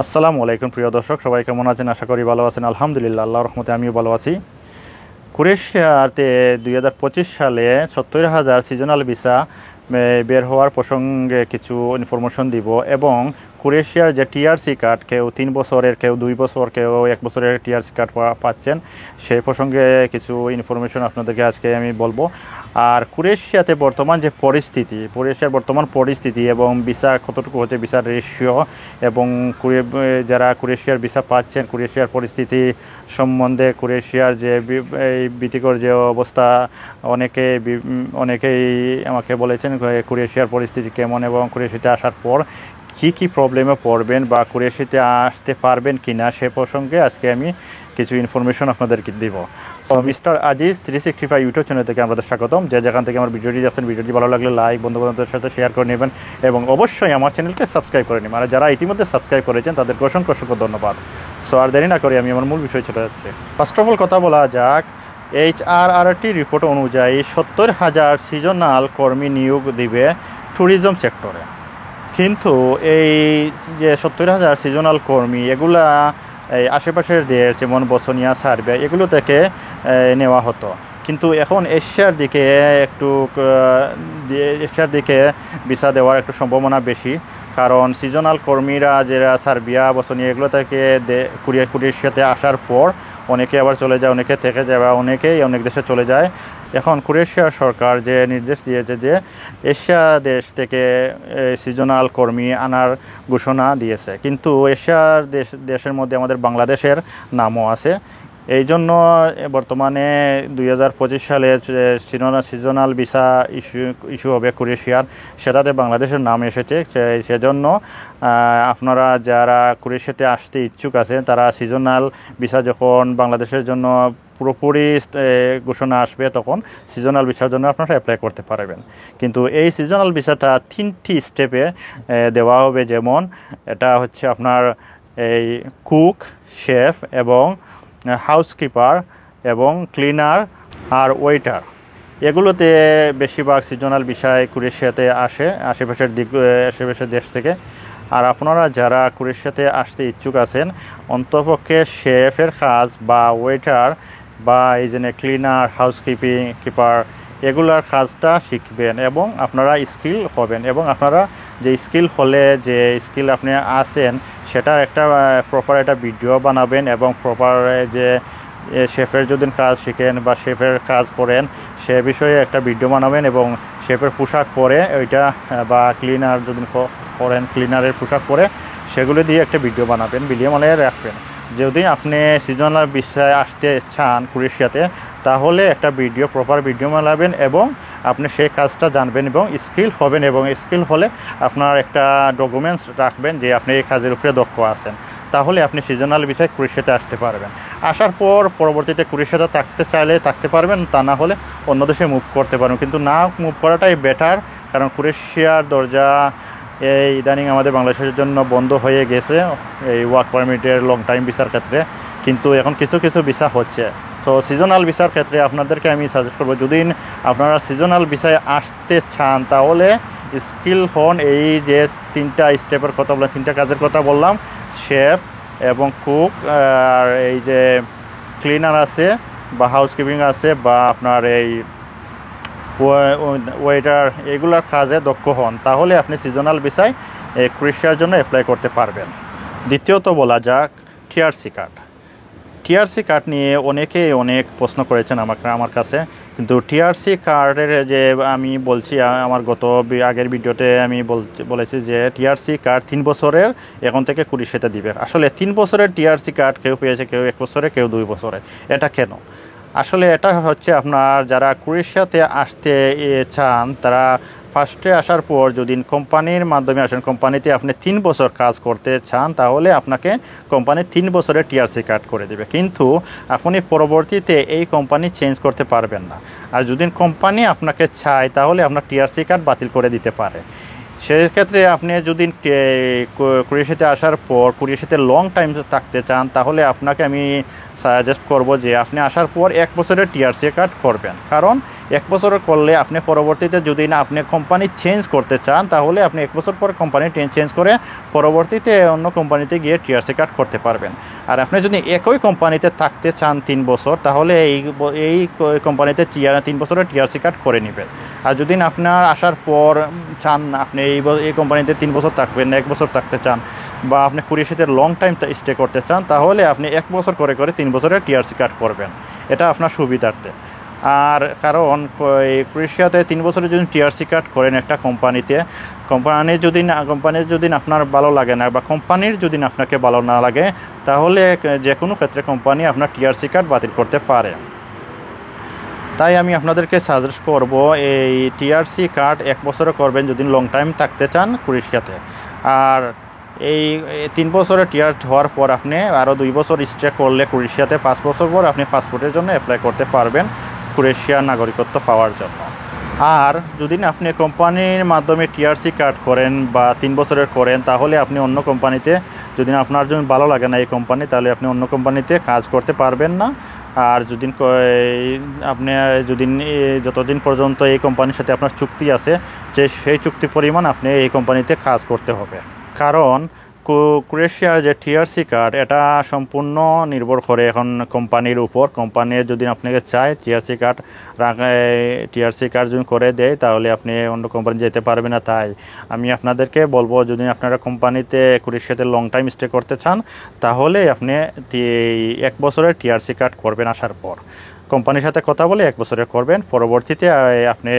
আসসালামু আলাইকুম প্রিয় দর্শক, সবাই কেমন আছেন? আশা করি ভালো আছেন। আলহামদুলিল্লাহ, আল্লাহর রহমতে আমিও ভালো আছি। ক্রোয়েশিয়াতে 2025 সালে 70,000 সিজনাল ভিসা বের হওয়ার প্রসঙ্গে কিছু ইনফরমেশন দিব, এবং ক্রোয়েশিয়ার যে টিআরসি কার্ড, কেউ 3 বছরের, কেউ 2 বছর, কেউ 1 বছরের টিআরসি কার্ড পাচ্ছেন, সেই প্রসঙ্গে কিছু ইনফরমেশন আপনাদেরকে আজকে আমি বলবো। আর ক্রোয়েশিয়াতে বর্তমান যে পরিস্থিতি, ক্রোয়েশিয়ার বর্তমান পরিস্থিতি এবং ভিসা কতটুকু হচ্ছে, ভিসার রেশিও, এবং যারা ক্রোয়েশিয়ার ভিসা পাচ্ছেন, ক্রোয়েশিয়ার পরিস্থিতি সম্বন্ধে, ক্রোয়েশিয়ার যে এই ভীতিকর যে অবস্থা, অনেকেই আমাকে বলেছেন ক্রোয়েশিয়ার পরিস্থিতি কেমন, এবং ক্রোয়েশিয়াতে আসার পর কী প্রবলেমে পড়বেন বা ক্রোয়েশিয়াতে আসতে পারবেন কি না, সে প্রসঙ্গে আজকে আমি কিছু ইনফরমেশন আপনাদেরকে দিব। তো মিস্টার আজিজ 365 ইউটিউব চ্যানেল থেকে আমাদের স্বাগতম। যে যেখান থেকে আমার ভিডিওটি দেখছেন, ভিডিওটি ভালো লাগলে লাইক, বন্ধুবান্ধবদের সাথে শেয়ার করে নেবেন, এবং অবশ্যই আমার চ্যানেলকে সাবস্ক্রাইব করে নেবেন। আর যারা ইতিমধ্যে সাবস্ক্রাইব করেছেন তাদেরকে অসংখ্য অসংখ্য ধন্যবাদ। সো আর দেরি না করে আমি আমার মূল বিষয় চলে যাচ্ছি। ফার্স্ট অফ অল কথা বলা যাক, HRRT রিপোর্ট অনুযায়ী 70,000 সিজনাল কর্মী নিয়োগ দিবে ট্যুরিজম সেক্টরে। কিন্তু এই যে 70,000 সিজনাল কর্মী, এগুলা এই আশেপাশের দেশ যেমন বসনিয়া, সার্বিয়া, এগুলো থেকে নেওয়া হতো। কিন্তু এখন এশিয়ার দিকে ভিসা দেওয়ার একটু সম্ভাবনা বেশি, কারণ সিজনাল কর্মীরা যারা সার্বিয়া, বসনিয়া, এগুলো থেকে ক্রোয়েশিয়াতে আসার পর অনেকে আবার চলে যায়, অনেকে থেকে যায়, বা অনেকেই অনেক দেশে চলে যায়। এখন ক্রোয়েশিয়া সরকার যে নির্দেশ দিয়েছে যে এশিয়া দেশ থেকে সিজনাল কর্মী আনার ঘোষণা দিয়েছে, কিন্তু এশিয়ার দেশের মধ্যে আমাদের বাংলাদেশের নামও আছে। এই জন্য বর্তমানে 2025 সালে সিজনাল ভিসা ইস্যু হবে ক্রোয়েশিয়ার, সেটাতে বাংলাদেশের নাম এসেছে। সেজন্য আপনারা যারা ক্রোয়েশিয়াতে আসতে ইচ্ছুক আছেন, তারা সিজনাল ভিসা যখন বাংলাদেশের জন্য পুরোপুরি ঘোষণা আসবে, তখন সিজনাল ভিসার জন্য আপনারা অ্যাপ্লাই করতে পারবেন। কিন্তু এই সিজনাল ভিসাটা 3টি স্টেপে দেওয়া হবে। যেমন এটা হচ্ছে আপনার এই কুক, শেফ, এবং হাউসকিপার, এবং ক্লিনার আর ওয়েটার, এগুলোতে বেশিরভাগ সিজনাল বিষয় ক্রোয়েশিয়াতে আসে আশেপাশের দেশ থেকে। আর আপনারা যারা ক্রোয়েশিয়াতে আসতে ইচ্ছুক আছেন, অন্তপক্ষে শেফের কাজ বা ওয়েটার বা এই যে ক্লিনার, কিপার, এগুলার কাজটা শিখবেন, এবং আপনারা স্কিল হবেন, এবং আপনারা যে স্কিল হলে যে স্কিল আপনি আছেন সেটার একটা প্রপার একটা ভিডিও বানাবেন, এবং প্রপার যে শেফের যদি কাজ শিখেন বা শেফের কাজ করেন সে বিষয়ে একটা ভিডিও বানাবেন, এবং শেফের পোশাক পরে ওইটা, বা ক্লিনার যদি করেন ক্লিনারের পোশাক পরে সেগুলো দিয়ে একটা ভিডিও বানাবেন, ভিডিও বানিয়ে রাখবেন। যদি আপনি সিজনাল ভিসায় আসতে চান ক্রোয়েশিয়াতে, তাহলে একটা প্রপার ভিডিও বানাবেন, এবং আপনি সেই কাজটা জানবেন এবং স্কিল হবেন, এবং স্কিল হলে আপনার একটা ডকুমেন্টস রাখবেন যে আপনি এই কাজের উপরে দক্ষ আছেন। তাহলে আপনি সিজনাল ভিসায় ক্রোয়েশিয়াতে আসতে পারবেন। আসার পর পরবর্তীতে ক্রোয়েশিয়াতে থাকতে চাইলে থাকতে পারবেন, তা না হলে অন্য দেশে মুভ করতে পারবেন। কিন্তু না মুভ করাটাই বেটার, কারণ ক্রোয়েশিয়ার দরজা এই ইদানিং আমাদের বাংলাদেশের জন্য বন্ধ হয়ে গেছে এই ওয়ার্ক পারমিটের লং টাইম ভিসার ক্ষেত্রে, কিন্তু এখন কিছু কিছু ভিসা হচ্ছে। সো সিজনাল ভিসার ক্ষেত্রে আপনাদেরকে আমি সাজেস্ট করবো, যদি আপনারা সিজনাল ভিসায় আসতে চান তাহলে স্কিল হন। এই যে 3টা স্টেপের কথা বললাম, 3টা কাজের কথা বললাম, শেফ এবং কুক, আর এই যে ক্লিনার আছে বা হাউসকিপিং আছে, বা আপনার এই ওয়েটার, এগুলার কাজে দক্ষ হন, তাহলে আপনি সিজনাল ভিসায় ক্রোয়েশিয়ার জন্য অ্যাপ্লাই করতে পারবেন। দ্বিতীয়ত বলা যাক টিআরসি কার্ড নিয়ে অনেকেই অনেক প্রশ্ন করেছেন আমার কাছে। কিন্তু টিআরসি কার্ডের যে আমি বলছি, আমার আগের ভিডিওতে আমি বলেছি যে টিআরসি কার্ড 3 বছরের এখন থেকে ক্রোয়েশিয়াতে দিবে। আসলে 3 বছরের টিআরসি কার্ড কেউ পেয়েছে, কেউ 1 বছরে, কেউ 2 বছরে। এটা কেন? আসলে এটা হচ্ছে আপনার যারা ক্রোয়েশিয়াতে আসতে চান, তারা ফার্স্টে আসার পর যদি কোম্পানির মাধ্যমে আসেন, কোম্পানিতে আপনি 3 বছর কাজ করতে চান, তাহলে আপনাকে কোম্পানি 3 বছরের টিআরসি কার্ড করে দেবে। কিন্তু আপনি পরবর্তীতে এই কোম্পানি চেঞ্জ করতে পারবেন না। আর যদি কোম্পানি আপনাকে চায়, তাহলে আপনার টিআরসি কার্ড বাতিল করে দিতে পারে। সেক্ষেত্রে আপনি যদি ক্রোয়েশিয়াতে আসার পর ক্রোয়েশিয়াতে লং টাইম থাকতে চান, তাহলে আপনাকে আমি সাজেস্ট করব যে আপনি আসার পর 1 বছরের টিআরসি কার্ড করবেন। কারণ 1 বছরের করলে আপনি পরবর্তীতে যদি না আপনি কোম্পানি চেঞ্জ করতে চান তাহলে আপনি 1 বছর পর কোম্পানি চেঞ্জ করে পরবর্তীতে অন্য কোম্পানিতে গিয়ে টিআরসি কার্ড করতে পারবেন। আর আপনি যদি একই কোম্পানিতে থাকতে চান 3 বছর তাহলে এই কোম্পানিতে 3 বছরের টিআরসি কার্ড করে নেবেন। আর যদি আপনার আসার পর চান আপনি এই কোম্পানিতে 3 বছর থাকবেন, 1 বছর থাকতে চান, বা আপনি কুরিয়ার সাথে লং টাইম স্টে করতে চান তাহলে আপনি 1 বছর করে 3 বছরের টিআরসি কার্ড করবেন। এটা আপনার সুবিধার্থে। আর কারণ ক্রোয়েশিয়াতে 3 বছরের যদি টিআরসি কার্ড করেন একটা কোম্পানির যদি আপনার ভালো লাগে না বা কোম্পানির যদি আপনাকে ভালো না লাগে তাহলে যে কোনো ক্ষেত্রে কোম্পানি আপনার টিআরসি কার্ড বাতিল করতে পারে। তাই আমি আপনাদেরকে সাজেস্ট করব এই টিআরসি কার্ড 1 বছরে করবেন যদি লং টাইম থাকতে চান ক্রোয়েশিয়াতে। আর এই 3 বছরের টিআর হওয়ার পর আপনি আরও 2 বছর স্টে করলে ক্রোয়েশিয়াতে 5 বছর পর আপনি পাসপোর্টের জন্য অ্যাপ্লাই করতে পারবেন ক্রোয়েশিয়ার নাগরিকত্ব পাওয়ার জন্য। আর যদি আপনি কোম্পানির মাধ্যমে টিআরসি কার্ড করেন বা 3 বছরের করেন তাহলে আপনি অন্য কোম্পানিতে যদি আপনার জন্য ভালো লাগে না এই কোম্পানি তাহলে আপনি অন্য কোম্পানিতে কাজ করতে পারবেন না। আর আপনি যতদিন পর্যন্ত এই কোম্পানির সাথে আপনার চুক্তি আছে সেই চুক্তি পরিমাণ আপনি এই কোম্পানিতে কাজ করতে হবে। কারণ ক্রোয়েশিয়ার যে টিআরসি কার্ড এটা সম্পূর্ণ নির্ভর করে এখন কোম্পানির উপর। কোম্পানি যদি আপনাকে চায় টিআরসি কার্ড যদি করে দেয় তাহলে আপনি অন্য কোম্পানি যেতে পারবেন না। তাই আমি আপনাদেরকে বলবো যদি আপনারা কোম্পানিতে ক্রোয়েশিয়াতে লং টাইম স্টে করতে চান তাহলে আপনি 1 বছরের টিআরসি কার্ড করবেন। আসার পর কোম্পানির সাথে কথা বলে 1 বছরের করবেন, পরবর্তীতে আপনি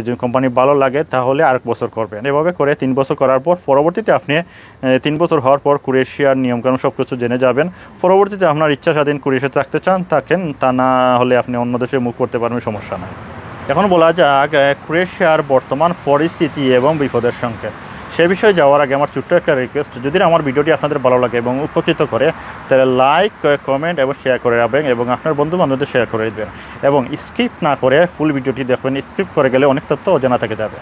যদি কোম্পানি ভালো লাগে তাহলে আর 1 বছর করবেন। এভাবে করে 3 বছর করার পর পরবর্তীতে আপনি 3 বছর হওয়ার পর ক্রোয়েশিয়ার নিয়মকানুন সব কিছু জেনে যাবেন। পরবর্তীতে আপনার ইচ্ছা স্বাধীন ক্রোয়েশিয়াতে থাকতে চান থাকেন, তা না হলে আপনি অন্য দেশে মুভ করতে পারবেন, সমস্যা নাই। এখন বলা যাক ক্রোয়েশিয়ার বর্তমান পরিস্থিতি এবং বিপদের সংকেত। সে বিষয়ে যাওয়ার আগে আমার ছোট্ট একটা রিকোয়েস্ট, যদি আমার ভিডিওটি আপনাদের ভালো লাগে এবং উপকৃত করে তাহলে লাইক, কমেন্ট এবং শেয়ার করে রাখবেন এবং আপনার বন্ধু বান্ধবদের শেয়ার করে দেবেন এবং স্কিপ না করে ফুল ভিডিওটি দেখবেন। স্কিপ করে গেলে অনেক তথ্য অজানা থেকে যাবে।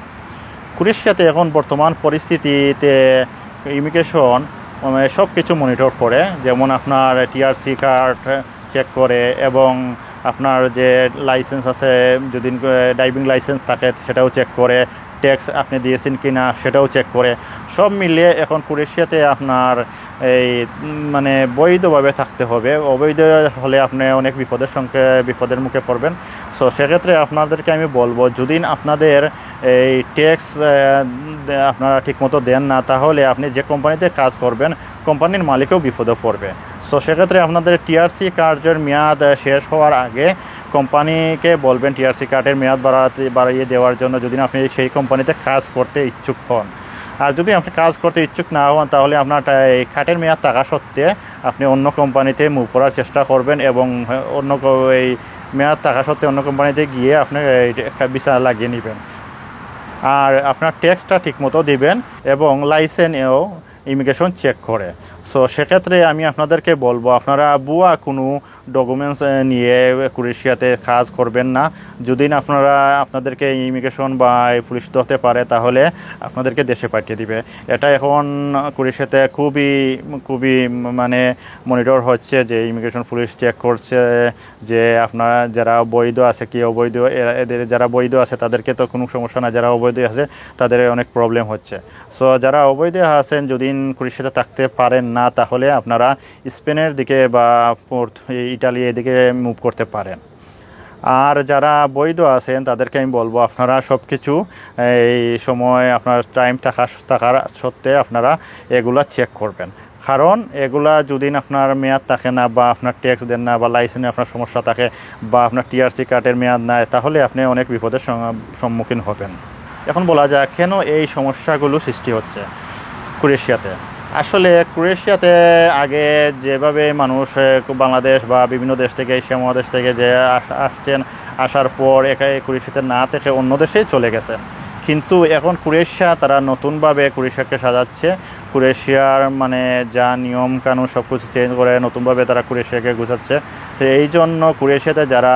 ক্রোয়েশিয়াতে এখন বর্তমান পরিস্থিতিতে ইমিগ্রেশন সব কিছু মনিটর করে, যেমন আপনার টিআরসি কার্ড চেক করে এবং আপনার যে লাইসেন্স আছে যদি ড্রাইভিং লাইসেন্স থাকে সেটাও চেক করে, ট্যাক্স আপনি দিয়েছেন কি না সেটাও চেক করে। সব মিলিয়ে এখন ক্রোয়েশিয়াতে আপনার বৈধভাবে থাকতে হবে। অবৈধ হলে আপনি অনেক বিপদের মুখে পড়বেন। সো সেক্ষেত্রে আপনাদেরকে আমি বলবো যদি আপনাদের এই ট্যাক্স আপনারা ঠিকমতো দেন না তাহলে আপনি যে কোম্পানিতে কাজ করবেন কোম্পানির মালিকও বিপদে পড়বে। সো সেক্ষেত্রে আপনাদের টিআরসি কার্ডের মেয়াদ শেষ হওয়ার আগে কোম্পানিকে বলবেন টিআরসি কার্ডের মেয়াদ বাড়িয়ে দেওয়ার জন্য যদি আপনি সেই কোম্পানিতে কাজ করতে ইচ্ছুক হন। আর যদি আপনি কাজ করতে ইচ্ছুক না হন তাহলে আপনার এই কার্ডের মেয়াদ থাকা সত্ত্বে আপনি অন্য কোম্পানিতে মুভ করার চেষ্টা করবেন এবং এই মেয়াদ থাকা সত্ত্বে অন্য কোম্পানিতে গিয়ে আপনি ভিসা লাগিয়ে নেবেন। আর আপনার ট্যাক্সটা ঠিকমতো দিবেন এবং লাইসেন্সেও ইমিগ্রেশন চেক করে। সো সেক্ষেত্রে আমি আপনাদেরকে বলবো আপনারা ভুয়া কোনো ডকুমেন্টস নিয়ে ক্রোয়েশিয়াতে কাজ করবেন না। যদি আপনাদেরকে ইমিগ্রেশন বা পুলিশ ধরতে পারে তাহলে আপনাদেরকে দেশে পাঠিয়ে দিবে। এটা এখন ক্রোয়েশিয়াতে খুবই মনিটর হচ্ছে যে ইমিগ্রেশন পুলিশ চেক করছে যে আপনারা যারা বৈধ আছে কি অবৈধ। এদের যারা বৈধ আছে তাদেরকে তো কোনো সমস্যা না, যারা অবৈধ আছে তাদের অনেক প্রবলেম হচ্ছে। সো যারা অবৈধ আছেন যদি ক্রোয়েশিয়াতে থাকতে পারেন না তাহলে আপনারা স্পেনের দিকে বা ইটালি এদিকে মুভ করতে পারেন। আর যারা বৈধ আছেন তাদেরকে আমি বলবো আপনারা সব কিছু এই সময় আপনার টাইম থাকার সত্ত্বে আপনারা এগুলা চেক করবেন। কারণ এগুলা যদি আপনার মেয়াদ থাকে না বা আপনার ট্যাক্স দেন না বা লাইসেন্সে আপনার সমস্যা থাকে বা আপনার টিআরসি কার্ডের মেয়াদ নাই তাহলে আপনি অনেক বিপদের সম্মুখীন হবেন। এখন বলা যায় কেন এই সমস্যাগুলো সৃষ্টি হচ্ছে ক্রোয়েশিয়াতে। আসলে ক্রোয়েশিয়াতে আগে যেভাবে মানুষ বাংলাদেশ বা বিভিন্ন দেশ থেকে এশিয়া মহাদেশ থেকে যে আসার পর ক্রোয়েশিয়াতে না থেকে অন্য দেশেই চলে গেছেন, কিন্তু এখন ক্রোয়েশিয়া তারা নতুনভাবে ক্রোয়েশিয়াকে সাজাচ্ছে। ক্রোয়েশিয়ার যা নিয়ম কানুন সব কিছু চেঞ্জ করে নতুনভাবে তারা ক্রোয়েশিয়াকে গুছাচ্ছে। এই জন্য ক্রোয়েশিয়াতে যারা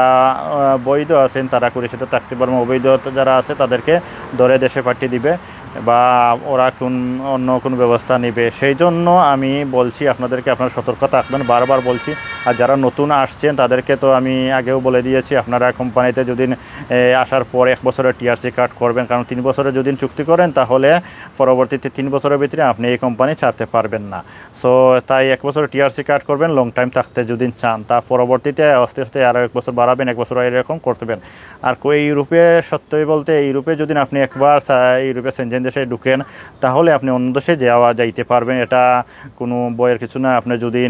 বৈধ আছেন তারা ক্রোয়েশিয়াতে থাকতে পারবেন, অবৈধ যারা আছে তাদেরকে ধরে দেশে পাঠিয়ে দিবে। বা ওরা অন্য কোনো ব্যবস্থা নেবে। সেই জন্য আমি বলছি আপনাদেরকে, আপনারা সতর্ক থাকবেন, বারবার বলছি। আর যারা নতুন আসছেন তাদেরকে তো আমি আগেও বলে দিয়েছি, আপনারা কোম্পানিতে যদি আসার পর 1 বছরের টিআরসি কার্ড করবেন, কারণ 3 বছরের যদি চুক্তি করেন তাহলে পরবর্তীতে 3 বছরের ভিতরে আপনি এই কোম্পানি ছাড়তে পারবেন না। সো তাই 1 বছরের টিআরসি কার্ড করবেন লং টাইম থাকতে যদি চান, তা পরবর্তীতে আস্তে আস্তে আরও 1 বছর বাড়াবেন, 1 বছর এরকম করতেবেন। আর ইউরোপে সত্যি বলতে ইউরোপে যদি আপনি একবার ইউরোপে সেনজেন দেশে ঢুকেন তাহলে আপনি অন্য দেশে যাইতে পারবেন, এটা কোনো বইয়ের কিছু না। আপনি যদি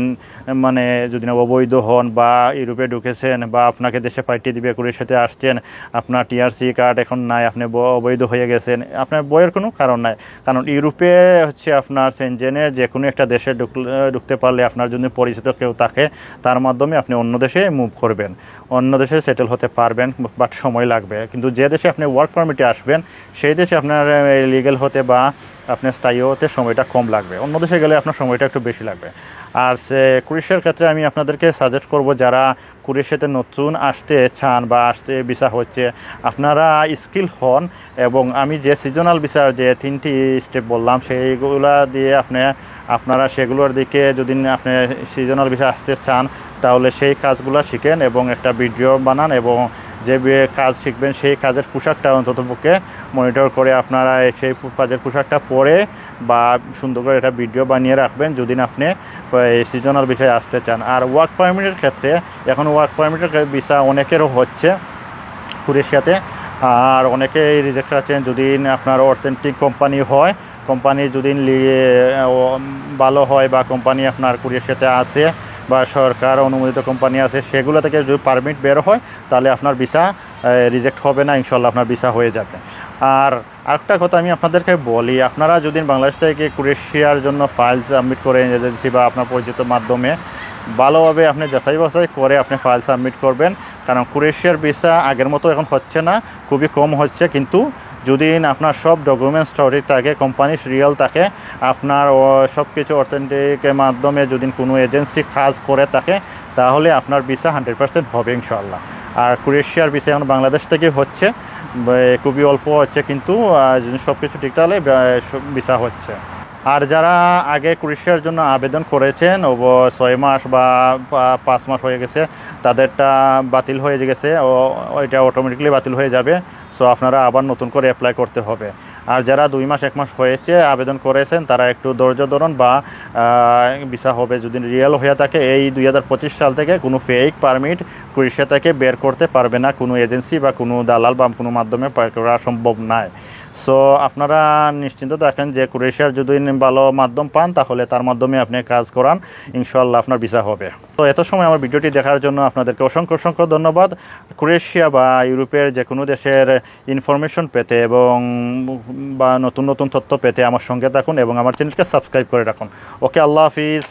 অবৈধ হন বা ইউরোপে ঢুকেছেন বা আপনাকে দেশে পাঠিয়ে দিবে, কুড়ির সাথে আসছেন, আপনার টিআরসি কার্ড এখন নাই, আপনি অবৈধ হয়ে গেছেন, আপনার বইয়ের কোনো কারণ নাই। কারণ ইউরোপে হচ্ছে আপনার সেনজেনের যে কোনো একটা দেশে ঢুকতে পারলে আপনার জন্য পরিচিত কেউ থাকে, তার মাধ্যমে আপনি অন্য দেশে মুভ করবেন, অন্য দেশে সেটেল হতে পারবেন, বাট সময় লাগবে। কিন্তু যে দেশে আপনি ওয়ার্ক পারমিটে আসবেন সেই দেশে আপনার লিগ্যাল হতে বা আপনার স্থায়ী হতে সময়টা কম লাগবে, অন্য দেশে গেলে আপনার সময়টা একটু বেশি লাগবে। আর ক্রোয়েশিয়ার ক্ষেত্রে আমি আপনাদেরকে সাজেস্ট করব, যারা ক্রোয়েশিয়াতে নতুন আসতে চান বা আসতে ভিসা হচ্ছে, আপনারা স্কিল হন এবং আমি যে সিজনাল ভিসার যে 3টি স্টেপ বললাম সেইগুলা দিয়ে আপনারা সেগুলোর দিকে যদি আপনি সিজনাল ভিসা আসতে চান তাহলে সেই কাজগুলো শিখেন এবং একটা ভিডিও বানান এবং যে কাজ শিখবেন সেই কাজের পোশাকটা অন্ততপক্ষে মনিটর করে আপনারা সেই কাজের পোশাকটা পরে বা সুন্দর করে একটা ভিডিও বানিয়ে রাখবেন যদি আপনি সিজনাল ভিসায় আসতে চান। আর ওয়ার্ক পারমিটের ক্ষেত্রে এখন ওয়ার্ক পারমিটের ভিসা অনেকেরও হচ্ছে ক্রোয়েশিয়াতে, আর অনেকে রিজেক্ট আছেন। যদি আপনার অথেন্টিক কোম্পানি হয়, কোম্পানি যদি ভালো হয় বা কোম্পানি আপনার ক্রোয়েশিয়াতে আছে বা সরকার অনুমোদিত কোম্পানি আছে, সেগুলো থেকে যদি পারমিট বের হয় তাহলে আপনার ভিসা রিজেক্ট হবে না, ইনশাল্লাহ আপনার ভিসা হয়ে যাবে। আর আরেকটা কথা আমি আপনাদেরকে বলি, আপনারা যদি বাংলাদেশ থেকে ক্রোয়েশিয়ার জন্য ফাইল সাবমিট করেন এজেন্সি বা আপনার পরিচিত মাধ্যমে, ভালোভাবে আপনি যাচাই বাছাই করে আপনি ফাইল সাবমিট করবেন। কারণ ক্রোয়েশিয়ার ভিসা আগের মতো এখন হচ্ছে না, খুবই কম হচ্ছে। কিন্তু যদি আপনার সব ডকুমেন্টস সঠিক থাকে, কোম্পানি রিয়েল থাকে, আপনার সব কিছু অথেন্টিকের মাধ্যমে যদি কোনো এজেন্সি কাজ করে থাকে তাহলে আপনার ভিসা 100% হবে ইনশাআল্লাহ। আর ক্রোয়েশিয়ার ভিসা এখন বাংলাদেশ থেকে হচ্ছে, খুবই অল্প হচ্ছে, কিন্তু যদি সব কিছু ঠিক তাহলে ভিসা হচ্ছে। আর যারা আগে ক্রোয়েশিয়ার জন্য আবেদন করেছেন 6 মাস বা 5 মাস হয়ে গেছে, তাদেরটা বাতিল হয়ে গেছে, ওইটা অটোমেটিকলি বাতিল হয়ে যাবে। সো আপনারা আবার নতুন করে অ্যাপ্লাই করতে হবে। আর যারা 2 মাস 1 মাস হয়েছে আবেদন করেছেন তারা একটু ধৈর্য ধরুন, বা ভিসা হবে যদি রিয়েল হয়ে থাকে। এই 2025 সাল থেকে কোনো ফেক পারমিট ক্রোয়েশিয়া থেকে বের করতে পারবে না কোনো এজেন্সি বা কোনো দালাল বা কোনো মাধ্যমে করা সম্ভব নয়। সো আপনারা নিশ্চিন্ত থাকেন যে ক্রোয়েশিয়ার যদি ভালো মাধ্যম পান তাহলে তার মাধ্যমে আপনি কাজ করান, ইনশাল্লাহ আপনার ভিসা হবে। তো এত সময় আমার ভিডিওটি দেখার জন্য আপনাদেরকে অসংখ্য অসংখ্য ধন্যবাদ। ক্রোয়েশিয়া বা ইউরোপের যে কোনো দেশের ইনফরমেশন পেতে এবং বা নতুন নতুন তথ্য পেতে আমার সঙ্গে থাকুন এবং আমার চ্যানেলকে সাবস্ক্রাইব করে রাখুন। ওকে, আল্লাহ হাফিজ।